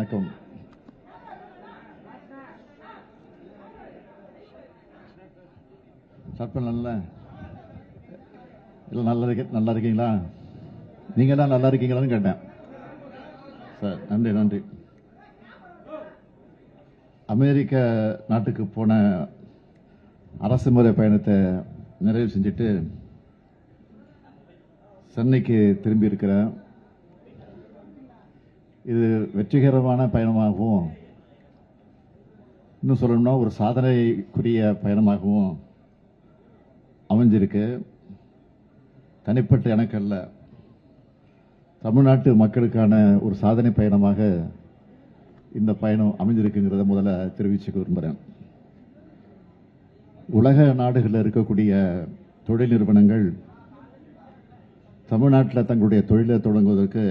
வணக்கம். ஸ்டார்ட் பண்ணலாம்ல? இல்லை, நல்லா இருக்கீங்களா? நீங்க தான் நல்லா இருக்கீங்களான்னு கேட்டேன் சார். நன்றி நன்றி. அமெரிக்க நாட்டுக்கு போன அரசு முறை பயணத்தை நிறைவு செஞ்சுட்டு சென்னைக்கு திரும்பி இருக்கிறேன். இது வெற்றிகரமான பயணமாகவும், இன்னும் சொல்லணும்னா ஒரு சாதனைக்குரிய பயணமாகவும் அமைஞ்சிருக்கு. தனிப்பட்ட எனக்கு அல்ல, தமிழ்நாட்டு மக்களுக்கான ஒரு சாதனை பயணமாக இந்த பயணம் அமைஞ்சிருக்குங்கிறத முதல்ல தெரிவிச்சுக்க விரும்புகிறேன். உலக நாடுகளில் இருக்கக்கூடிய தொழில் நிறுவனங்கள் தமிழ்நாட்டில் தங்களுடைய தொழிலை தொடங்குவதற்கு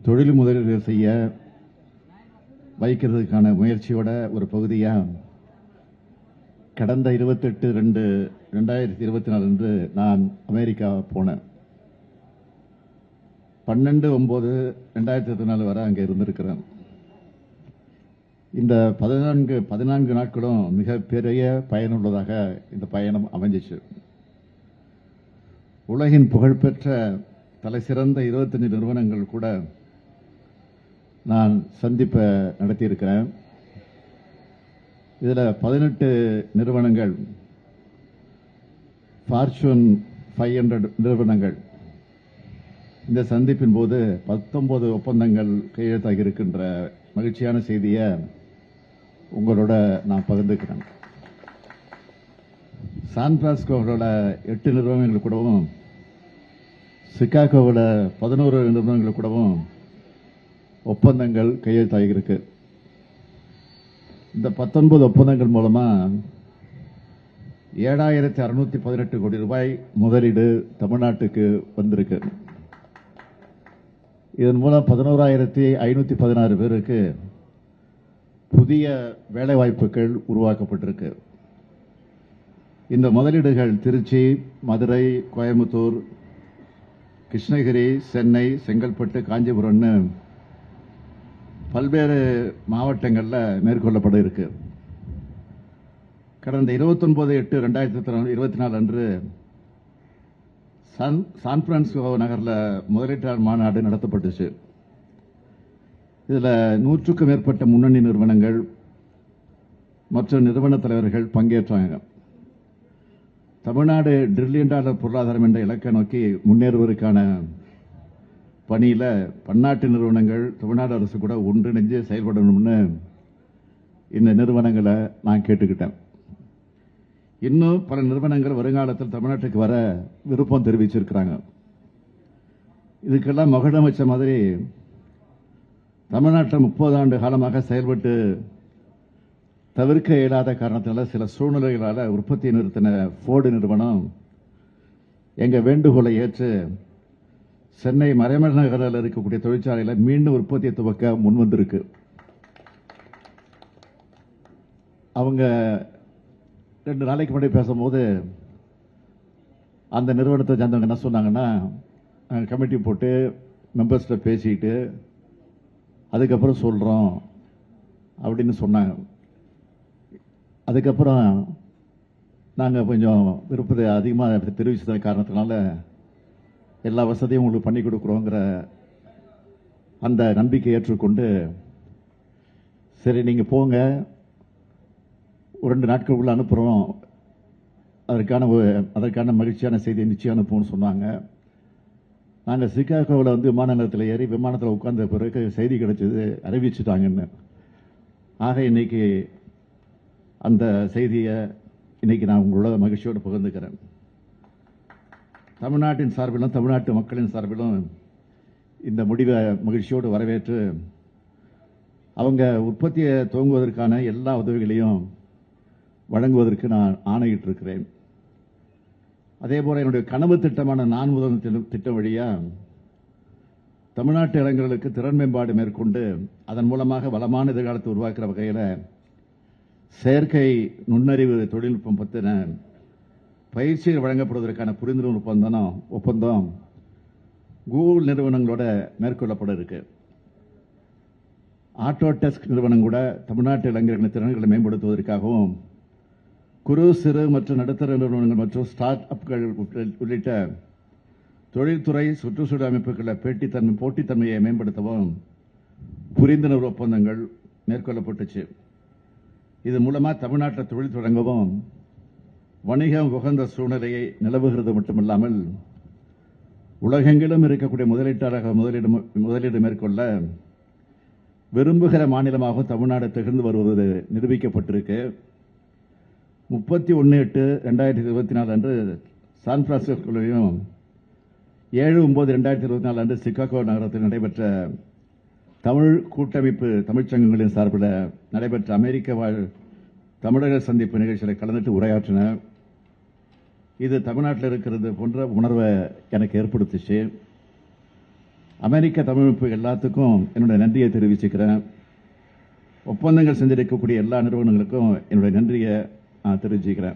தொழில் முதலீடு செய்ய வைக்கிறதுக்கான முயற்சியோட ஒரு பகுதியாக கடந்த 28/2/2024 அன்று நான் அமெரிக்கா போனேன். 12/9/2024 வரை அங்கே இருந்திருக்கிறேன். இந்த 14 நாட்களும் மிகப்பெரிய பயனுள்ளதாக இந்த பயணம் அமைஞ்சிச்சு. உலகின் புகழ்பெற்ற தலைசிறந்த 25 நிறுவனங்கள் கூட நான் சந்திப்பை நடத்தியிருக்கிறேன். இதில் 18 நிறுவனங்கள், ஃபார்ச்சூன் 500 நிறுவனங்கள். இந்த சந்திப்பின் போது 19 ஒப்பந்தங்கள் கையெழுத்தாகி இருக்கின்ற மகிழ்ச்சியான செய்தியை உங்களோட நான் பகிர்ந்துக்கிறேன். சான் பிரான்சிஸ்கோவில் 8 நிறுவனங்கள் கூடவும், சிகாகோவில் 11 நிறுவனங்கள் கூடவும் ஒப்பந்தங்கள் கையெழுத்தாகியிருக்கு. இந்த 19 ஒப்பந்தங்கள் மூலமா 7,618 கோடி ரூபாய் முதலீடு தமிழ்நாட்டுக்கு வந்திருக்கு. இதன் மூலம் 11,516 பேருக்கு புதிய வேலைவாய்ப்புகள் உருவாக்கப்பட்டிருக்கு. இந்த முதலீடுகள் திருச்சி, மதுரை, கோயம்புத்தூர், கிருஷ்ணகிரி, சென்னை, செங்கல்பட்டு, காஞ்சிபுரம்னு பல்வேறு மாவட்டங்களில் மேற்கொள்ளப்பட இருக்கு. கடந்த 29/8/2024 அன்று சான் பிரான்சிஸ்கோ நகரில் முதலீட்டாளர் மாநாடு நடத்தப்பட்டுச்சு. இதில் 100க்கும் மேற்பட்ட முன்னணி நிறுவனங்கள் மற்றும் நிறுவன தலைவர்கள் பங்கேற்றாங்க. தமிழ்நாடு $1 டிரில்லியன் பொருளாதாரம் என்ற இலக்கை நோக்கி முன்னேறுவதற்கான பணியில் பன்னாட்டு நிறுவனங்கள் தமிழ்நாடு அரசு கூட ஒன்றிணைஞ்சு செயல்படணும்னு இந்த நிறுவனங்களை நான் கேட்டுக்கிட்டேன். இன்னும் பல நிறுவனங்கள் வருங்காலத்தில் தமிழ்நாட்டுக்கு வர விருப்பம் தெரிவிச்சிருக்கிறாங்க. இதுக்கெல்லாம் மகுடம் வச்ச மாதிரி தமிழ்நாட்டில் 30 ஆண்டு காலமாக செயல்பட்டு தவிர்க்க இயலாத காரணத்தினால சில சூழ்நிலைகளால் உற்பத்தியை நிறுத்தின ஃபோர்டு நிறுவனம் எங்கள் வேண்டுகோளை ஏற்று சென்னை மறைமலை நகரில் இருக்கக்கூடிய தொழிற்சாலையில் மீண்டும் உற்பத்தியை துவக்க முன்வந்திருக்கு. அவங்க 2 நாளைக்கு முன்னாடி பேசும்போது அந்த நிறுவனத்தை சேர்ந்தவங்க என்ன சொன்னாங்கன்னா, கமிட்டி போட்டு மெம்பர்ஸ்கிட்ட பேசிட்டு அதுக்கப்புறம் சொல்கிறோம் அப்படின்னு சொன்னாங்க. அதுக்கப்புறம் நாங்கள் கொஞ்சம் விருப்பத்தை அதிகமாக தெரிவிச்சத காரணத்தினால எல்லா வசதியும் உங்களுக்கு பண்ணி கொடுக்குறோங்கிற அந்த நம்பிக்கை ஏற்றுக்கொண்டு, சரி நீங்கள் போங்க, ஒரு 2 நாட்களுக்குள்ள அனுப்புகிறோம், அதற்கான மகிழ்ச்சியான செய்தியை நிச்சயம் அனுப்புவோம்னு சொன்னாங்க. நாங்கள் சிகாகோவில் விமான நிலையத்தில் ஏறி விமானத்தில் உட்கார்ந்த பிறகு செய்தி கிடைச்சது, அறிவிச்சுட்டாங்கன்னு. ஆக இன்னைக்கு அந்த செய்தியை இன்னைக்கு நான் உங்களோட மகிழ்ச்சியோடு பகிர்ந்துக்கிறேன். தமிழ்நாட்டின் சார்பிலும் தமிழ்நாட்டு மக்களின் சார்பிலும் இந்த முடிவை மகிழ்ச்சியோடு வரவேற்று அவங்க உற்பத்தியை துவங்குவதற்கான எல்லா உதவிகளையும் வழங்குவதற்கு நான் ஆணையிட்டு இருக்கிறேன். அதே போல என்னுடைய கனவு திட்டமான நான் முதல் திட்டம் வழியா தமிழ்நாட்டு இளைஞர்களுக்கு திறன் மேம்பாடு மேற்கொண்டு அதன் மூலமாக வளமான எதிர்காலத்தை உருவாக்குற வகையில் செயற்கை நுண்ணறிவு தொழில்நுட்பம் பற்றின பயிற்சிகள் வழங்கப்படுவதற்கான புரிந்துணர்வு ஒப்பந்தம் கூகுள் நிறுவனங்களோட மேற்கொள்ளப்பட இருக்கு. ஆட்டோடெஸ்க் நிறுவனம் கூட தமிழ்நாட்டு இளைஞர்களின் திறன்களை மேம்படுத்துவதற்காகவும் குறு சிறு மற்றும் நடுத்தர நிறுவனங்கள் மற்றும் ஸ்டார்ட் அப்கள் உள்ளிட்ட தொழில்துறை சுற்றுச்சூழல் அமைப்புகளை போட்டித்தன்மையை மேம்படுத்தவும் புரிந்துணர்வு ஒப்பந்தங்கள் மேற்கொள்ளப்பட்டுச்சு. இது மூலமா தமிழ்நாட்டில் தொழில் தொடங்கவும் வணிகம் உகந்த சூழ்நிலையை நிலவுகிறது மட்டுமல்லாமல் உலகெங்கிலும் இருக்கக்கூடிய முதலீட்டாளர்கள் முதலீடு மேற்கொள்ள விரும்புகிற மாநிலமாக தமிழ்நாடு திகழ்ந்து வருவது நிரூபிக்கப்பட்டிருக்கு. 31/8/2024 அன்று சான் பிரான்சிஸ்கோவிலும் 7/9/2024 அன்று சிகாகோ நகரத்தில் நடைபெற்ற தமிழ் கூட்டமைப்பு தமிழ்ச்சங்கங்களின் சார்பில் நடைபெற்ற அமெரிக்க வாழ் தமிழர்கள் சந்திப்பு நிகழ்ச்சியில் கலந்துட்டு உரையாற்றினார். இது தமிழ்நாட்டில் இருக்கிறது போன்ற உணர்வை எனக்கு ஏற்படுத்துச்சு. அமெரிக்க தமிழமைப்பு எல்லாத்துக்கும் என்னுடைய நன்றியை தெரிவிச்சுக்கிறேன். ஒப்பந்தங்கள் செஞ்சிருக்கக்கூடிய எல்லா நிறுவனங்களுக்கும் என்னுடைய நன்றியை நான் தெரிவிச்சுக்கிறேன்.